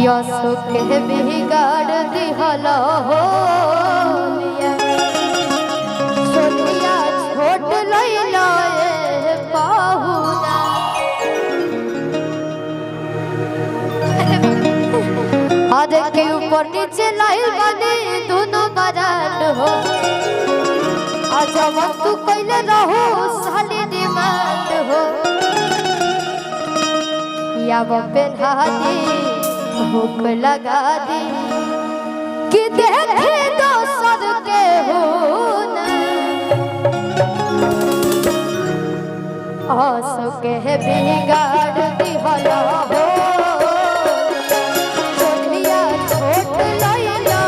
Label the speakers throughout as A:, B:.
A: यसो के बिगाड़ दिहला हो सोनिया छोट लैला पाहुना आज के ऊपर नीचे लाइल बने दोनों बरात हो आज तू कैले रहो साली डिमांड हो या वो पहना दी भूख लगा दी कि देखे दोसर के हो आंसू के बिगाड़ दिहला हो सोनिया छोट लैला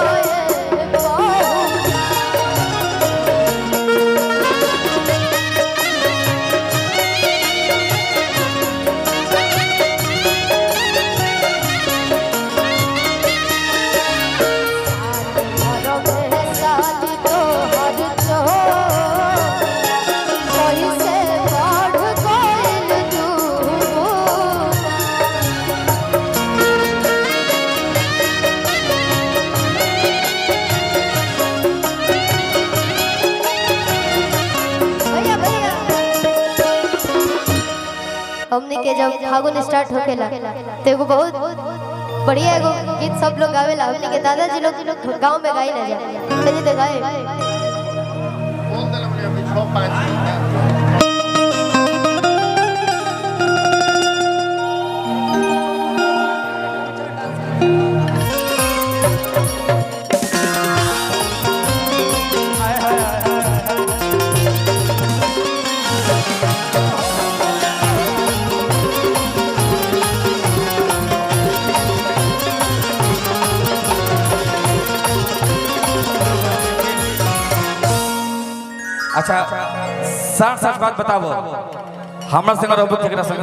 A: हमने के जब फागुन स्टार्ट होखेला तो एगो बहुत बढ़िया एगो गीत सब लोग गावेला हमने के दादाजी लोग गांव में गाई ना जा चलिए तो गाए बोल दे हमने अभी 6-5
B: अच्छा सच बात बताओ हमरा संग रहबो केकरा संग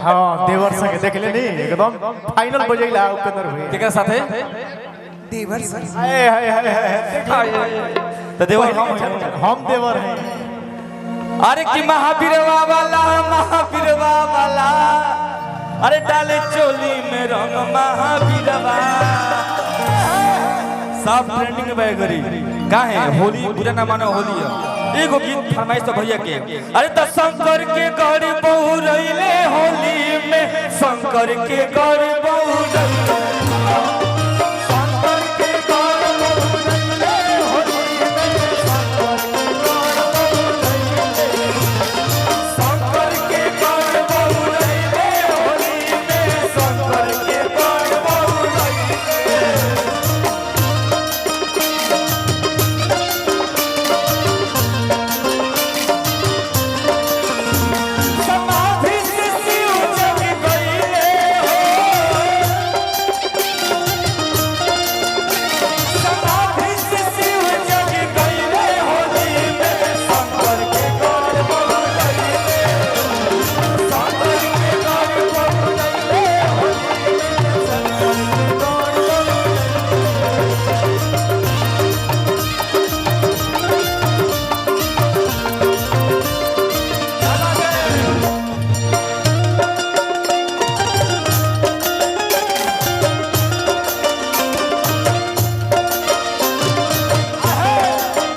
C: हां देवर संग देख ले नी एकदम फाइनल बजैला उपकेंद्र हुए
B: केकरा साथे
C: देवर संग हाय
B: तो देवर
C: हम देवर हैं
B: अरे कि महावीरवा वाला अरे डाले चोली में रंग महावीरवा सब ट्रेंडिंग में गरी काहे होली बुरा ना मानो होली है एगो गीत फरमाइश तो भैया के अरे तो शंकर के गड़ी बहु रहिले होली में शंकर के गड़ी बहु